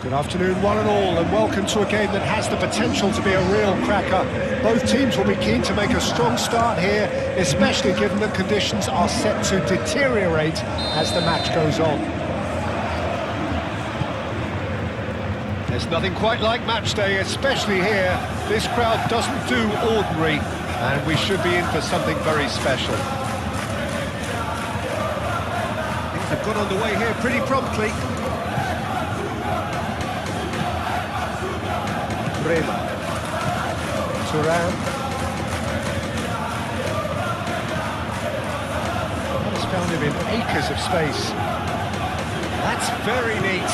Good afternoon, one and all, and welcome to a game that has the potential to be a real cracker. Both teams will be keen to make a strong start here, especially given that conditions are set to deteriorate as the match goes on. There's nothing quite like match day, especially here. This crowd doesn't do ordinary, and we should be in for something very special. Things have got underway here pretty promptly. Rema, Turan, has found him in acres of space. That's very neat.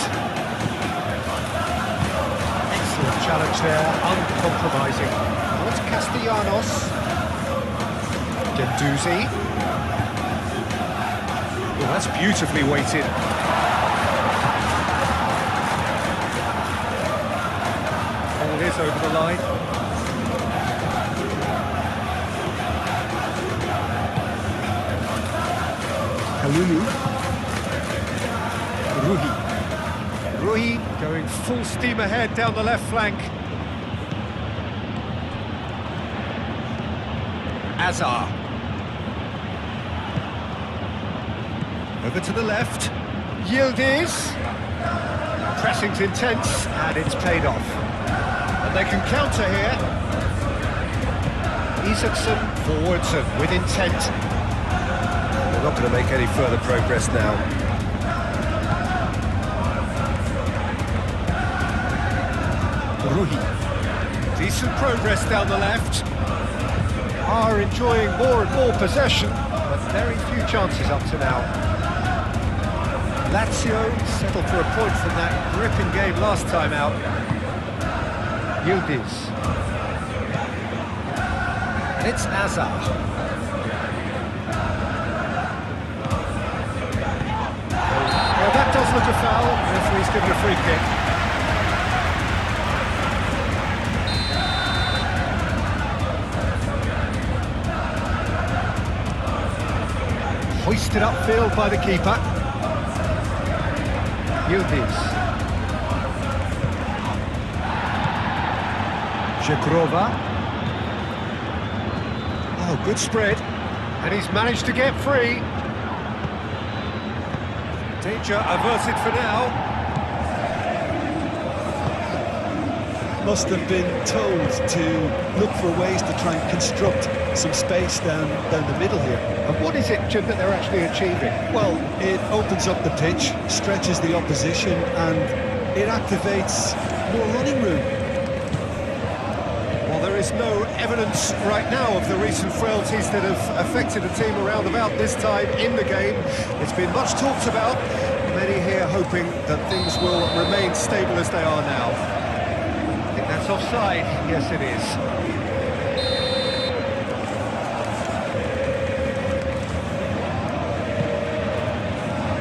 Excellent challenge there, uncompromising. Now it's Castellanos, Gendouzi. Oh, that's beautifully weighted. It is over the line. Kalulu. Ruhi going full steam ahead down the left flank. Azar. Over to the left. Yildiz. Pressing's intense and it's paid off. And they can counter here. Isaacson forwards and with intent. They're not going to make any further progress now. Ruhi. Decent progress down the left. Are enjoying more and more possession, but very few chances up to now. Lazio settled for a point from that gripping game last time out. Yildiz. And it's Azar. Well, that does look a foul. The referee's given a free kick. Hoisted upfield by the keeper. Yildiz. Jagrova. Oh, good spread. And he's managed to get free. Danger averted for now. Must have been told to look for ways to try and construct some space down the middle here. And what is it, Jim, that they're actually achieving? Well, it opens up the pitch, stretches the opposition, and it activates more running room. There is no evidence right now of the recent frailties that have affected the team around about this time in the game. It's been much talked about, many here hoping that things will remain stable as they are now. I think that's offside. Yes, it is.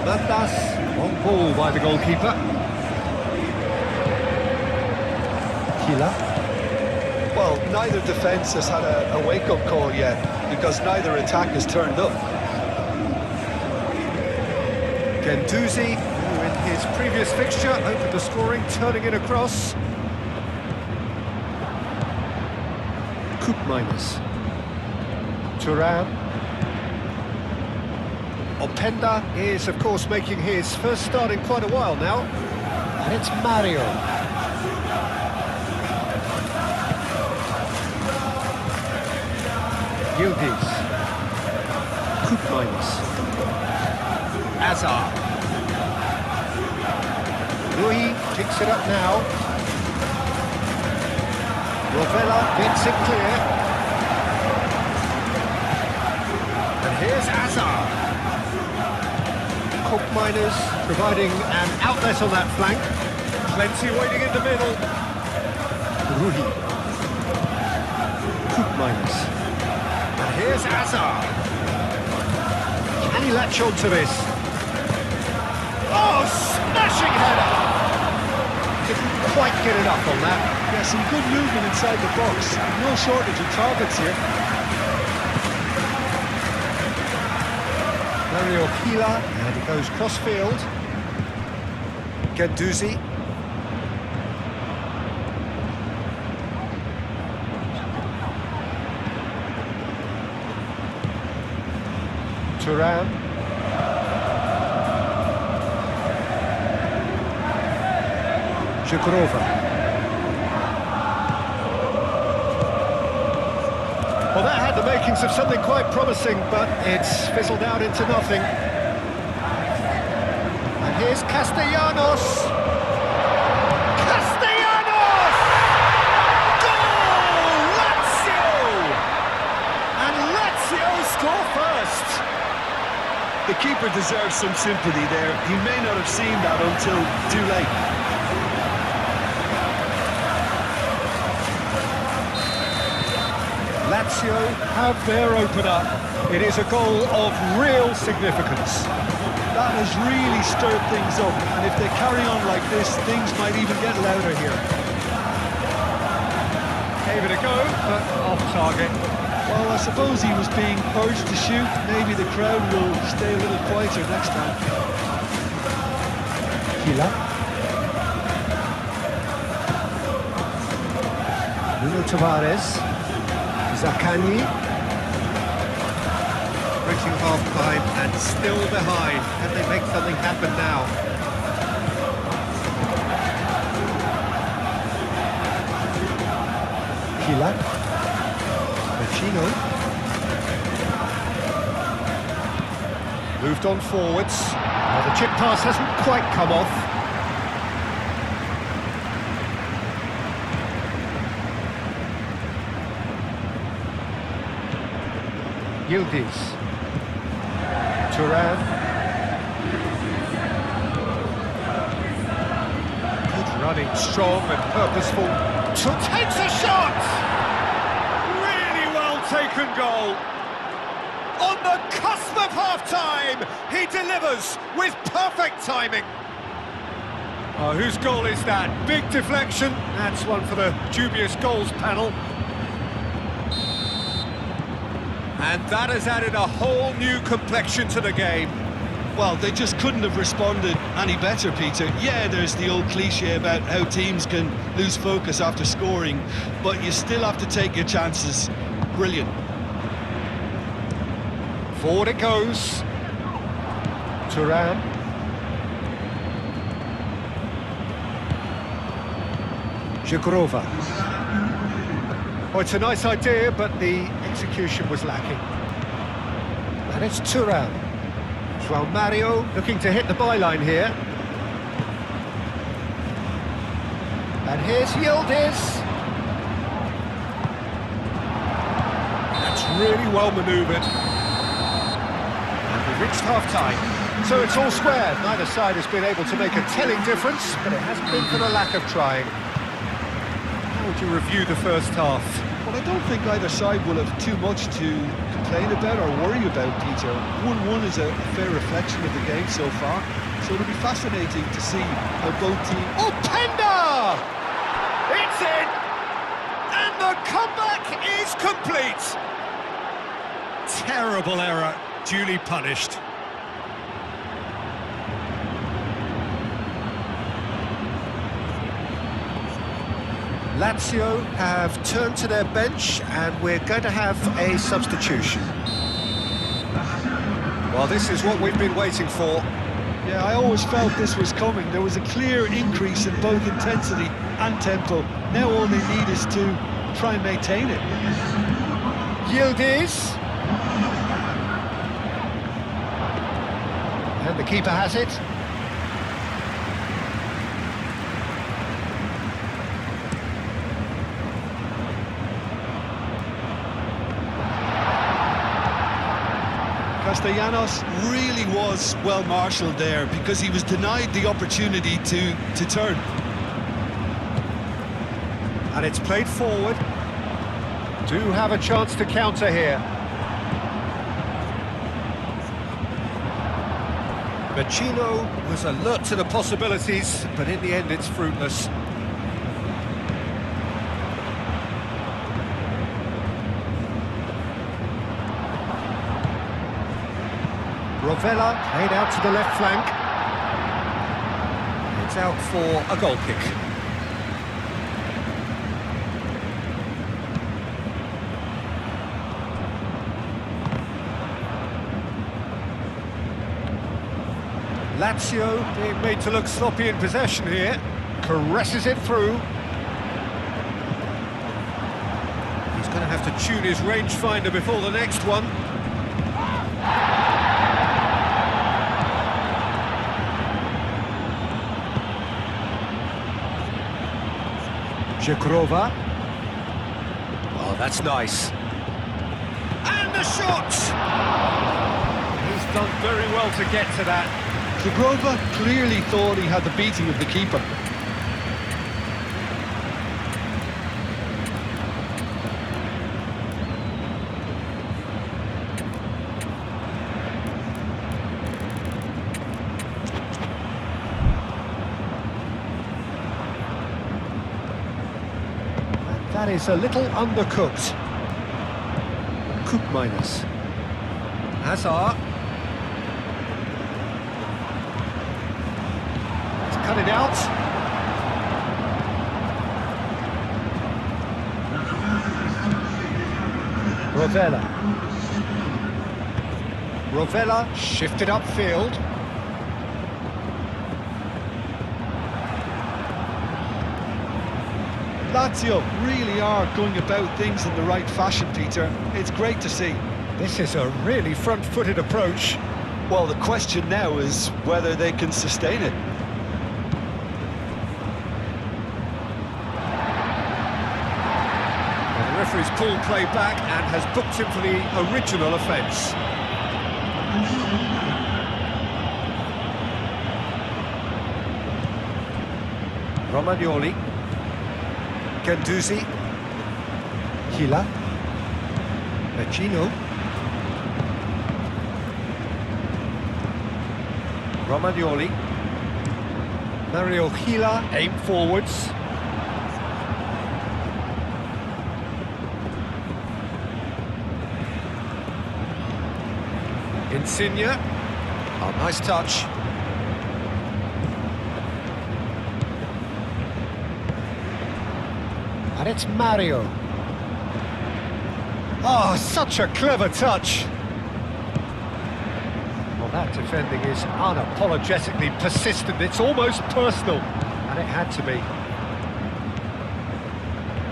Bandas on ball by the goalkeeper. Kila. Well, neither defence has had a wake-up call yet, because neither attack has turned up. Gendouzi, who in his previous fixture opened the scoring, turning it across. Koopmeiners. Turan. Openda is, of course, making his first start in quite a while now. And it's Mario. Yildiz. Koopmeiners. Azar. Ruhi picks it up now. Rovella gets it clear. And here's Azar. Koopmeiners providing an outlet on that flank. Plenty waiting in the middle. Ruhi. Koopmeiners. Here's Azar. Can he latch on to this? Oh, smashing header! Didn't quite get enough on that. Yeah, some good movement inside the box. No shortage of targets here. Mario Kila, and he goes cross-field. Gendouzi. Turan. Jukurova. Well, that had the makings of something quite promising, but it's fizzled out into nothing. And here's Castellanos. Castellanos! Goal! Lazio! And Lazio score first. The keeper deserves some sympathy there. He may not have seen that until too late. Lazio have their opener. It is a goal of real significance. That has really stirred things up, and if they carry on like this, things might even get louder here. Gave it a go, but off target. Well, I suppose he was being urged to shoot. Maybe the crowd will stay a little quieter next time. Kila. Nuno Tavares. Zaccagni. Reaching half-time and still behind. Can they make something happen now? Kila. Vecino. Moved on forwards. Now the chip pass hasn't quite come off. Yildiz. Turan. Good running, strong and purposeful. Takes a shot! Really well taken goal. On the cusp of half-time, he delivers with perfect timing. Oh, whose goal is that? Big deflection. That's one for the dubious goals panel. And that has added a whole new complexion to the game. Well, they just couldn't have responded any better, Peter. Yeah, there's the old cliche about how teams can lose focus after scoring, but you still have to take your chances. Brilliant. Forward it goes. Turan. Jukurova. Oh, it's a nice idea, but the execution was lacking. And it's Turan. João Mario looking to hit the byline here. And here's Yildiz. That's really well manoeuvred. And we've reached half-time. So it's all square. Neither side has been able to make a telling difference, but it hasn't been for the lack of trying. How would you review the first half? Well, I don't think either side will have too much to complain about or worry about, Peter. 1-1 is a fair reflection of the game so far, so it'll be fascinating to see how both teams... Oh, Penda! It's in! And the comeback is complete! Terrible error, duly punished. Lazio have turned to their bench and we're going to have a substitution. Well, this is what we've been waiting for. Yeah, I always felt this was coming. There was a clear increase in both intensity and tempo. Now all they need is to try and maintain it. Yildiz. And the keeper has it. Castellanos really was well marshalled there because he was denied the opportunity to turn. And it's played forward. Do have a chance to counter here. Vecino was alert to the possibilities, but in the end it's fruitless. Rovella played out to the left flank. It's out for a goal kick. Lazio being made to look sloppy in possession here. Caresses it through. He's going to have to tune his rangefinder before the next one. Jagrova. Oh, that's nice. And the shot! He's done very well to get to that. Zagrova clearly thought he had the beating of the keeper. And that is a little undercooked. Cook minus. Hazard. Cut it out. Rovella shifted upfield. Lazio really are going about things in the right fashion, Peter. It's great to see. This is a really front-footed approach. Well, the question now is whether they can sustain it. The referee's pulled play back and has booked him for the original offence. Romagnoli. Ganduzi. Hila. Vecino. Romagnoli. Mario Hila, aim forwards. Insigne. Oh, nice touch. And it's Mario. Oh, such a clever touch. Well, that defending is unapologetically persistent. It's almost personal. And it had to be.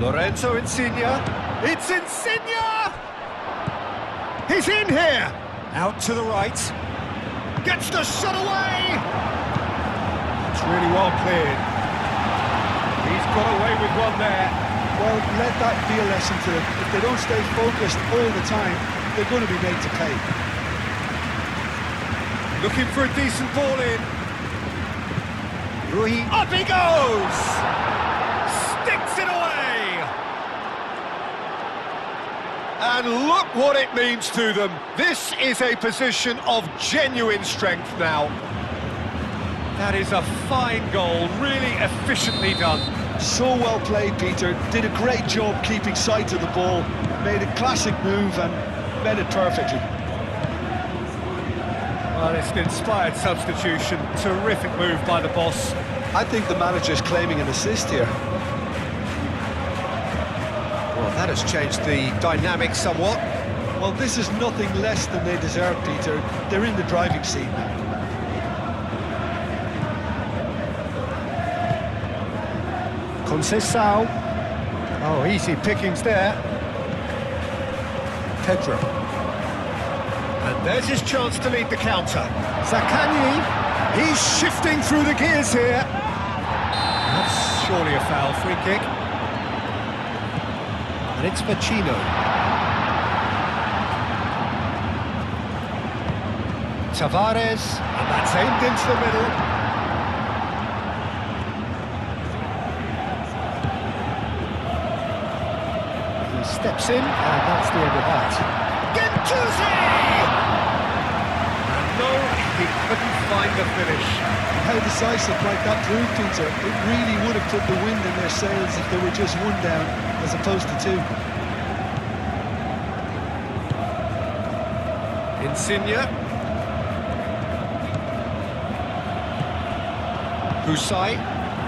Lorenzo Insigne. It's Insigne! He's in here! Out to the right. Gets the shot away! It's really well cleared. He's got away with one there. Well, let that be a lesson to them. If they don't stay focused all the time, they're going to be made to pay. Looking for a decent ball in. Rui, up he goes! Sticks it away! And look what it means to them. This is a position of genuine strength now. That is a fine goal, really efficiently done. So well played, Peter. Did a great job keeping sight of the ball. Made a classic move and met it perfectly. Well, it's an inspired substitution. Terrific move by the boss. I think the manager's claiming an assist here. Well, that has changed the dynamic somewhat. Well, this is nothing less than they deserve, Peter. They're in the driving seat now. Conceição. Oh, easy pickings there. Pedro. And there's his chance to lead the counter. Zaccagni. He's shifting through the gears here. That's surely a foul. Free kick. And it's Vecino. Tavares. And that's aimed into the middle. Steps in, and that's the end of that. Ganduzi! And no, he couldn't find the finish. How decisive might that prove, Peter? It really would have put the wind in their sails if they were just one down, as opposed to two. Insigne. Husai.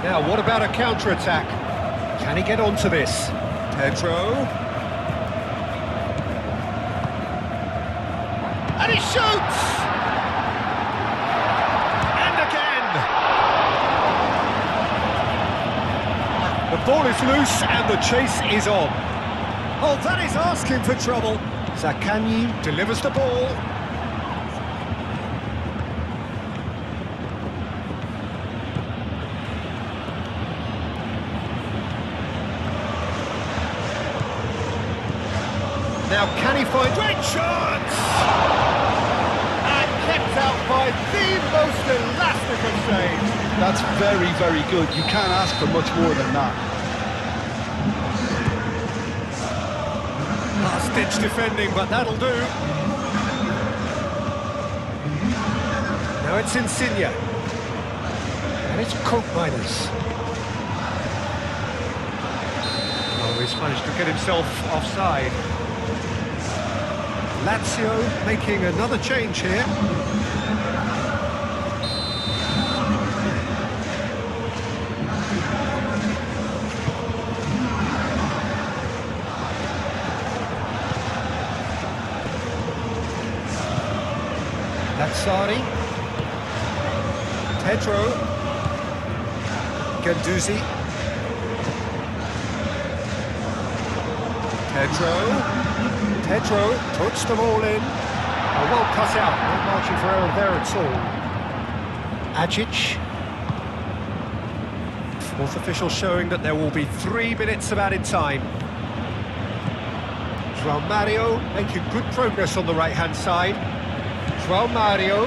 Now, what about a counter-attack? Can he get onto this? Pedro. And he shoots! And a ball is loose and the chase is on. Oh, that is asking for trouble. Zaccagni delivers the ball. Now can he find... Great chance! And kept out by the most elastic of saves. That's very, very good. You can't ask for much more than that. Last-ditch defending, but that'll do. Now it's Insigne. And it's Coke Miners. Oh, he's managed to get himself offside. Lazio making another change here. Lazzari, Pedro, Guendouzi, Pedro puts them all in. Oh, well cut out, no margin for error there at all. Agic. Fourth official showing that there will be 3 minutes of added time. João Mario making good progress on the right-hand side. João Mario.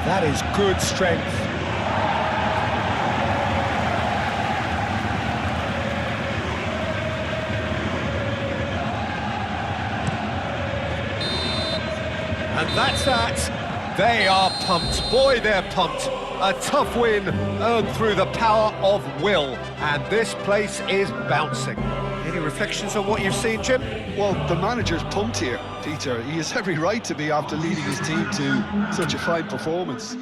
That is good strength. And that's that. They are pumped. Boy, they're pumped. A tough win earned through the power of will. And this place is bouncing. Any reflections on what you've seen, Jim? Well, the manager's pumped here, Peter. He has every right to be after leading his team to such a fine performance.